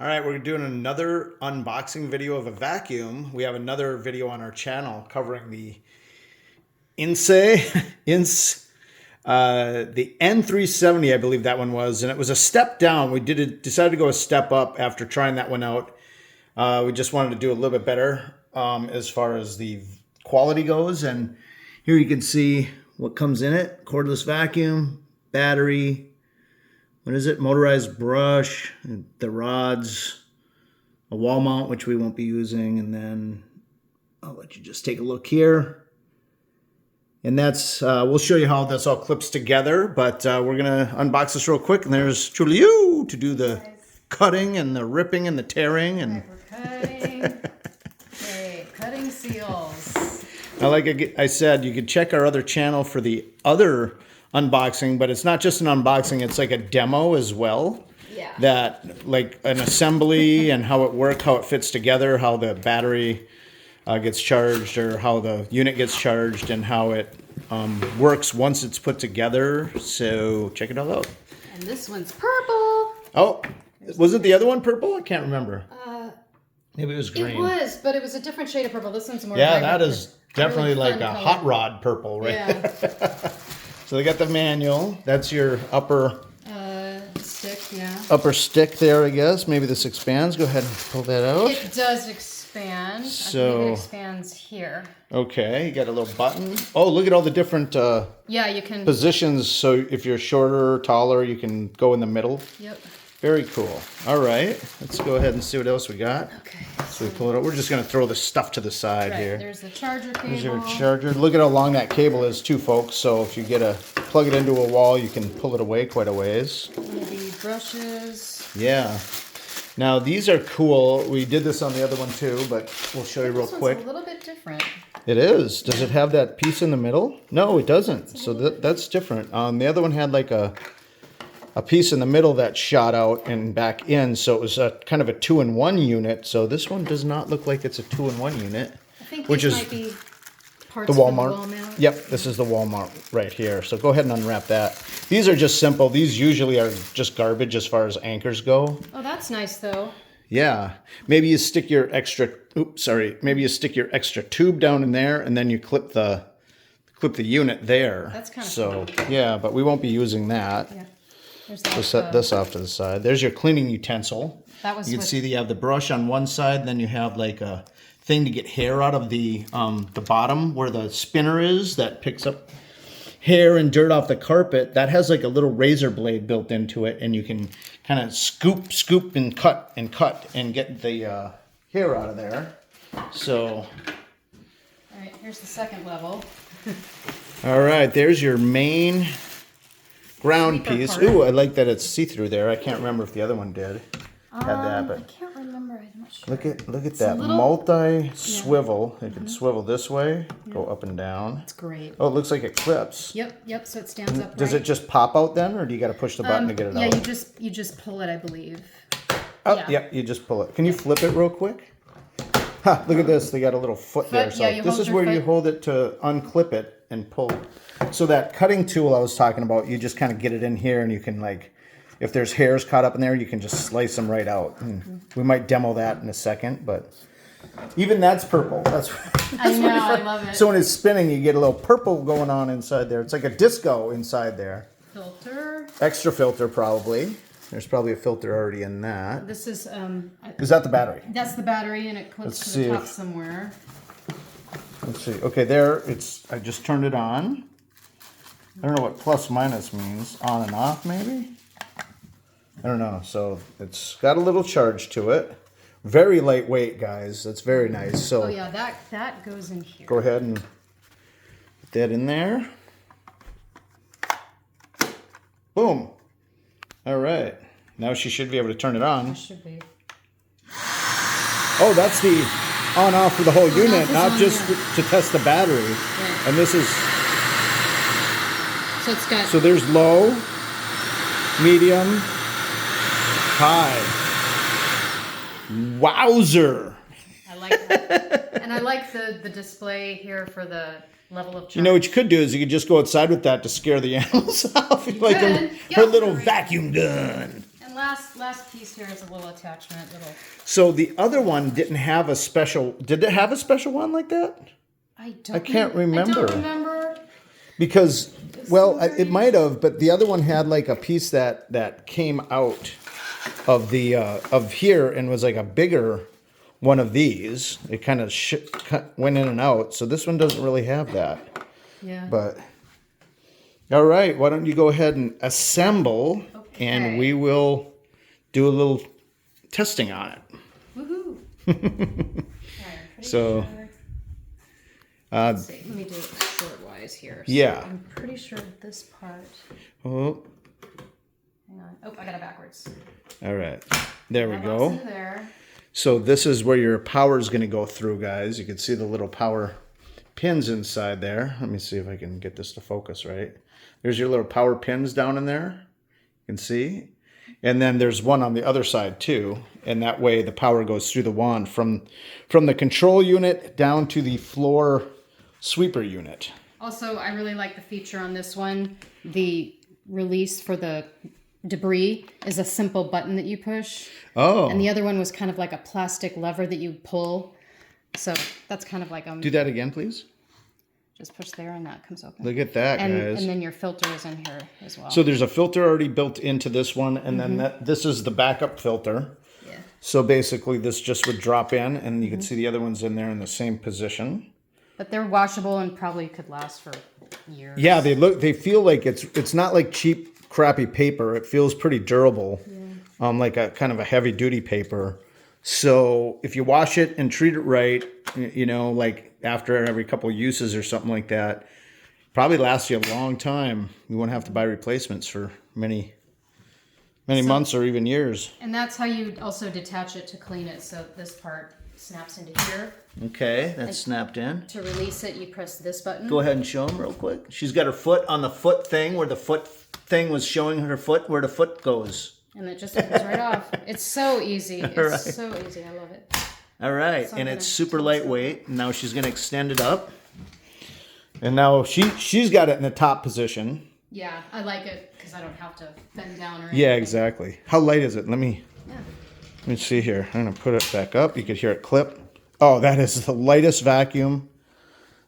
All right, we're doing another unboxing video of a vacuum. We have another video on our channel covering the Inse, the N370, I believe that one was, and it was a step down. We decided to go a step up after trying that one out. We just wanted to do a little bit better as far as the quality goes. And here you can see what comes in it: cordless vacuum, battery. What is it? Motorized brush, the rods, a wall mount, which we won't be using, and then I'll let you just take a look here. And that's, we'll show you how this all clips together, but we're going to unbox this real quick, and there's Julie to do the cutting and the ripping and the tearing. And we're cutting. Okay, cutting seals. Now, like I said, you could check our other channel for the other unboxing, but it's not just an unboxing, it's like a demo as well. Yeah. That, like an assembly and how it works, how it fits together, how the battery gets charged, or how the unit gets charged, and how it works once it's put together. So check it all out. And this one's purple. Oh, wasn't the other one purple? I can't remember. Maybe it was green. It was, but it was a different shade of purple. This one's more vibrant. That is definitely really like a color. hot rod purple, right? Yeah. So they got the manual. That's your upper stick, yeah. upper stick there, I guess. Maybe this expands. Go ahead and pull that out. It does expand. So, I believe it expands here. Okay, you got a little button. Oh, look at all the different yeah, you can positions. So if you're shorter or taller, you can go in the middle. Yep. Very cool. All right, let's go ahead and see what else we got. Okay. So we pull it out. We're just going to throw the stuff to the side Right, here. there's the charger cable. There's your charger. Look at how long that cable is too, folks. So if you plug it into a wall, you can pull it away quite a ways. Maybe brushes. Yeah. Now these are cool. We did this on the other one too, but we'll show you real quick. This one's a little bit different. It is. Does it have that piece in the middle? No, it doesn't. So that's different. The other one had like a piece in the middle that shot out and back in, so it was kind of a 2-in-1 unit. So this one does not look like it's a 2-in-1 unit. I think which these is might be parts the wall for mount. The wall mount. Yep, this is the wall mount right here. So go ahead and unwrap that. These are just simple. These usually are just garbage as far as anchors go. Oh, that's nice though. Yeah, maybe you stick your extra. Maybe you stick your extra tube down in there, and then you clip the unit there. That's kind of so cool. Yeah, but we won't be using that. Yeah. We'll set this off to the side. There's your cleaning utensil. That was you can see that you have the brush on one side, then you have like a thing to get hair out of the bottom where the spinner is that picks up hair and dirt off the carpet. That has like a little razor blade built into it, and you can kind of scoop and cut and get the hair out of there. So, all right, here's the second level. all right, there's your main ground Sleeper piece. part. Ooh, I like that it's see-through there. I can't remember if the other one did had that, I but can't remember. I'm not sure. look at that little- multi-swivel. It can swivel this way, go up and down. That's great. Oh, it looks like it clips. Yep. So it stands up. Does it just pop out then, or do you got to push the button to get it yeah, out? you just pull it, I believe. Oh, yeah. yep, you just pull it. Can you flip it real quick? Ha, look at this. They got a little foot there. So yeah, you this hold is your where you foot. hold it to unclip it and pull. So that cutting tool I was talking about, you just kind of get it in here, and you can, like, if there's hairs caught up in there, you can just slice them right out. And we might demo that in a second, but even that's purple. That's I know, I love it. So when it's spinning, you get a little purple going on inside there. It's like a disco inside there. Filter. Extra filter probably. There's probably a filter already in that. This is Is that the battery? that's the battery, and it clips Let's to the see top if- somewhere. Let's see. Okay, there it's. I just turned it on. I don't know what plus minus means. On and off, maybe? I don't know. So it's got a little charge to it. Very lightweight, guys. That's very nice. So Oh yeah, that goes in here. go ahead and put that in there. Boom. All right. Now she should be able to turn it on. Should be. Oh, that's the on-off for the whole unit, is not on, just yeah. to test the battery. Right. And this is, So it's got. so there's low, medium, high. Wowzer. I like that, and I like the display here for the level of charge. You know what you could do is you could just go outside with that to scare the animals off. Like could. her Yeah. little vacuum gun. And last piece here is a little attachment, little. So the other one didn't have a special. Did it have a special one like that? I can't remember. I don't remember. Because, well, it might have, but the other one had like a piece that came out of the of here and was like a bigger one of these. It kind of went in and out. So this one doesn't really have that. Yeah. But all right, why don't you go ahead and assemble, and we will do a little testing on it. Woohoo! So. Let's see. Let me do it short-wise here. So Yeah. I'm pretty sure this part. Oh. Hang on. Oh, I got it backwards. All right. There we That go. locks into there. So this is where your power is going to go through, guys. You can see the little power pins inside there. Let me see if I can get this to focus right. There's your little power pins down in there. You can see. And then there's one on the other side too. And that way the power goes through the wand from the control unit down to the floor sweeper unit. Also, I really like the feature on this one. The release for the debris is a simple button that you push. Oh. And the other one was kind of like a plastic lever that you pull. So that's kind of like Do that again, please. just push there and that comes open. Look at that, guys. And then your filter is in here as well. So there's a filter already built into this one, and then this is the backup filter. Yeah. So basically this just would drop in, and you can see the other ones in there in the same position. But they're washable and probably could last for years. Yeah, they feel like it's not like cheap, crappy paper. It feels pretty durable, like a kind of a heavy duty paper. So if you wash it and treat it right, you know, like after every couple of uses or something like that, probably lasts you a long time. You won't have to buy replacements for many months or even years. And that's how you also detach it to clean it. So this part snaps into here. Okay, that's snapped in. To release it, you press this button. Go ahead and show them real quick. She's got her foot on the foot thing where the foot thing was showing her foot, where the foot goes. And it just comes right off. It's so easy. It's so easy. I love it. All right, So and it's super lightweight. Now she's going to extend it up. And now she's got it in the top position. Yeah, I like it because I don't have to bend down or anything. Yeah, exactly. How light is it? Let me see here. I'm going to put it back up. You could hear it clip. Oh, that is the lightest vacuum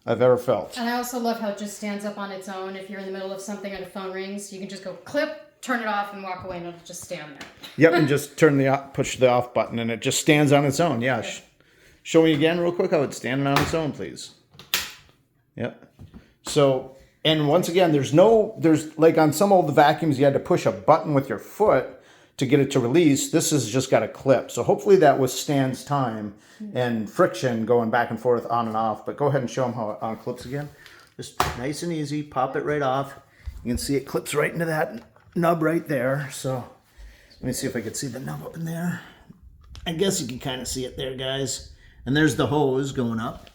I've ever felt. And I also love how it just stands up on its own. If you're in the middle of something and a phone rings, you can just go clip, turn it off, and walk away, and it'll just stand there. Yep, and just push the off button, and it just stands on its own. Yeah. Show me again real quick how it's standing on its own, please. Yep. So, and once again, there's like on some old vacuums, you had to push a button with your foot to get it to release. This has just got a clip. So hopefully that withstands time and friction going back and forth on and off. But go ahead and show them how it unclips again. Just nice and easy. Pop it right off. You can see it clips right into that nub right there. So let me see if I can see the nub up in there. I guess you can kind of see it there, guys. And there's the hose going up.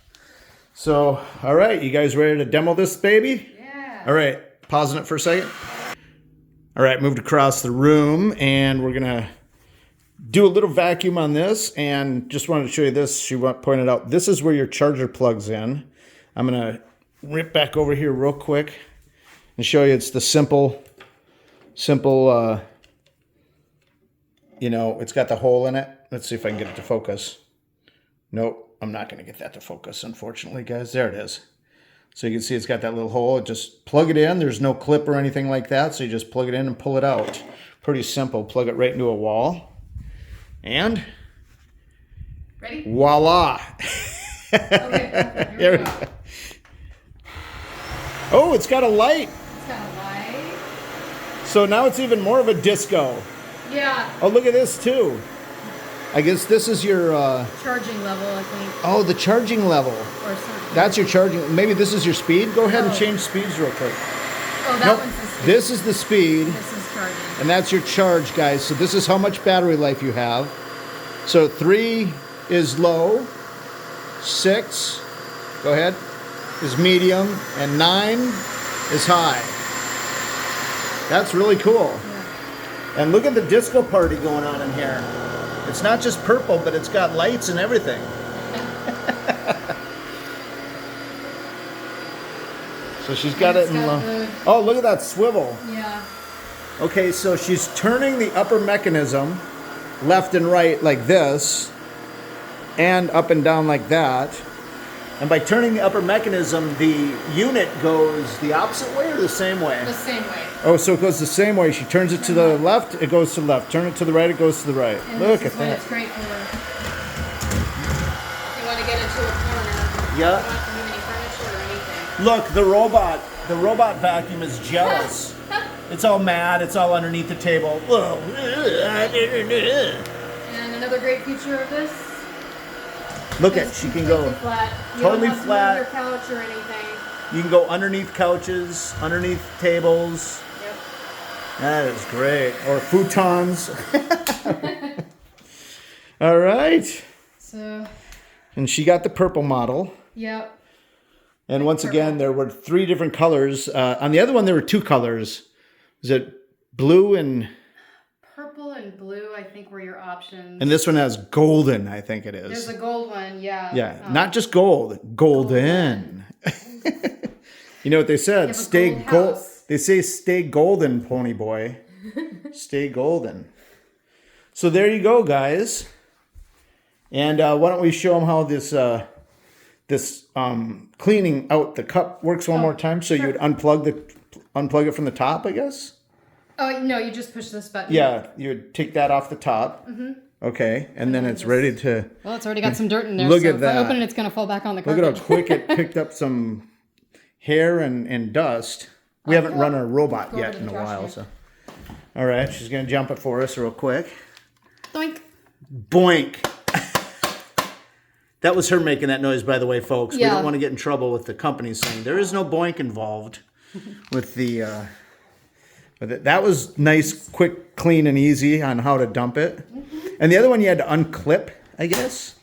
So, all right, you guys ready to demo this baby? Yeah. All right, pausing it for a second. All right, moved across the room, and we're gonna do a little vacuum on this. And just wanted to show you this. She pointed out this is where your charger plugs in. I'm gonna rip back over here real quick and show you it's the simple. You know, it's got the hole in it. Let's see if I can get it to focus. Nope, I'm not gonna get that to focus, unfortunately, guys. There it is. So you can see it's got that little hole. Just plug it in. There's no clip or anything like that. So you just plug it in and pull it out. Pretty simple. Plug it right into a wall. And Ready? voila. Okay, There here we we go. go. Oh, it's got a light. It's got a light. So now it's even more of a disco. Yeah. Oh, look at this too. I guess this is your... Charging level, I think. Oh, the charging level. Or something. That's your charging. Maybe this is your speed. Go ahead and No. change speeds real quick. Oh, that Nope. one's the speed. This is the speed. This is charging. And that's your charge, guys. So this is how much battery life you have. So 3 is low, 6, go ahead, is medium, and 9 is high. That's really cool. Yeah. And look at the disco party going on in here. It's not just purple, but it's got lights and everything. So she's got it It's in got low. the- Oh, look at that swivel. Yeah. Okay, so she's turning the upper mechanism left and right like this, and up and down like that. And by turning the upper mechanism, the unit goes the opposite way or the same way? The same way. Oh, so it goes the same way. She turns it to the left, it goes to the left. Turn it to the right, it goes to the right. And Look this at is when that. it's great for if you want to get into a corner. Yeah. You don't have to move any furniture or anything. Look, the robot vacuum is jealous. It's all mad. It's all underneath the table. And another great feature of this. Look at, she can go flat. You totally don't have to flat. move your couch or anything. You can go underneath couches, underneath tables. Yep. That is great. Or futons. All right. So. And she got the purple model. Yep. And once again, there were 3 different colors. On the other one, there were 2 colors. Was it blue and... Purple and blue, I think, were your options. And this one has golden, I think it is. There's a gold one, yeah. Yeah, not just gold, golden. You know what they said? Stay gold. They say stay golden, pony boy. Stay golden. So there you go, guys. And why don't we show them how this cleaning out the cup works one more time? So you would unplug it from the top, I guess. Oh no, you just push this button. Yeah, you would take that off the top. Mm-hmm. Okay, and then it's ready to... Well, it's already got some dirt in there. Look so at that. If I open it, it's going to fall back on the Look carpet. at how quick it picked up some hair and dust. We haven't run our robot yet in a while, so... All right, she's going to jump it for us real quick. Doink. Boink. That was her making that noise, by the way, folks. Yeah. We don't want to get in trouble with the company saying there is no boink involved with the... But that was nice, quick, clean, and easy on how to dump it. Mm-hmm. And the other one you had to unclip, I guess?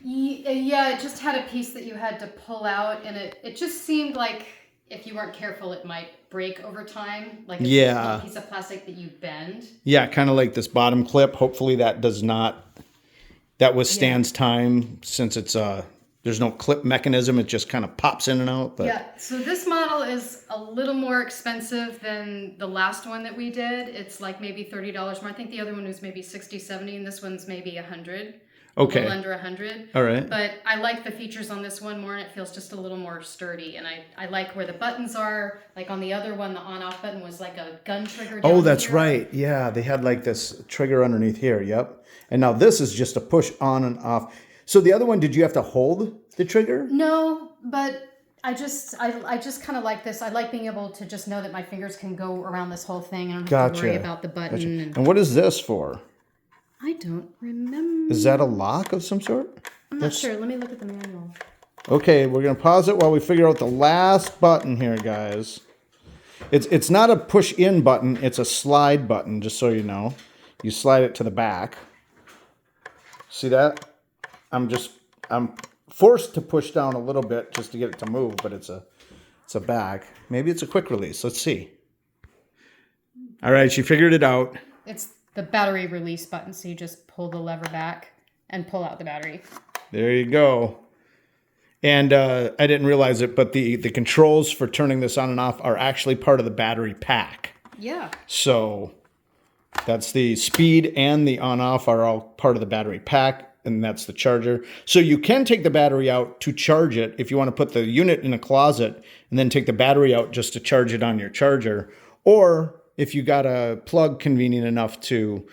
Yeah, it just had a piece that you had to pull out, and it just seemed like if you weren't careful, it might break over time. Like a piece of plastic that you bend. Yeah, kind of like this bottom clip. Hopefully that does not... That withstands time since it's... There's no clip mechanism. It just kind of pops in and out. But. Yeah, so this model is a little more expensive than the last one that we did. It's like maybe $30 more. I think the other one was maybe 60, 70, and this one's maybe 100. Okay. A little under 100. All right. But I like the features on this one more, and it feels just a little more sturdy. And I like where the buttons are. Like on the other one, the on-off button was like a gun trigger down that's here. right. Yeah, they had like this trigger underneath here. Yep. And now this is just a push on and off. So the other one, did you have to hold the trigger? No, but I just kind of like this. I like being able to just know that my fingers can go around this whole thing and I don't have to worry about the button. Gotcha. And what is this for? I don't remember. Is that a lock of some sort? I'm not sure. Let me look at the manual. Okay, we're going to pause it while we figure out the last button here, guys. It's not a push in button. It's a slide button, just so you know. You slide it to the back. See that? I'm forced to push down a little bit just to get it to move, but it's a back. Maybe it's a quick release. Let's see. All right, she figured it out. It's the battery release button, so you just pull the lever back and pull out the battery. There you go. And I didn't realize it, but the controls for turning this on and off are actually part of the battery pack. Yeah. So that's the speed and the on-off are all part of the battery pack. And that's the charger. So you can take the battery out to charge it if you want to put the unit in a closet and then take the battery out just to charge it on your charger. Or if you got a plug convenient enough to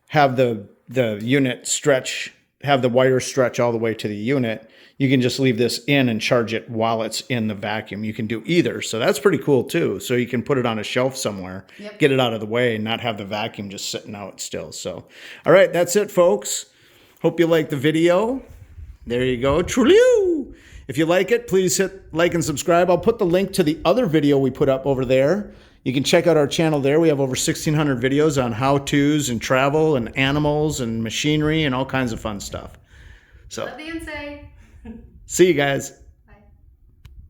have the unit stretch, have the wire stretch all the way to the unit, you can just leave this in and charge it while it's in the vacuum. You can do either. So that's pretty cool too. So you can put it on a shelf somewhere, get it out of the way and not have the vacuum just sitting out still. So, all right, that's it, folks. Hope you liked the video. There you go. True. If you like it, please hit like and subscribe. I'll put the link to the other video we put up over there. You can check out our channel there. We have over 1,600 videos on how-tos and travel and animals and machinery and all kinds of fun stuff. So, Love the Inse. see you guys.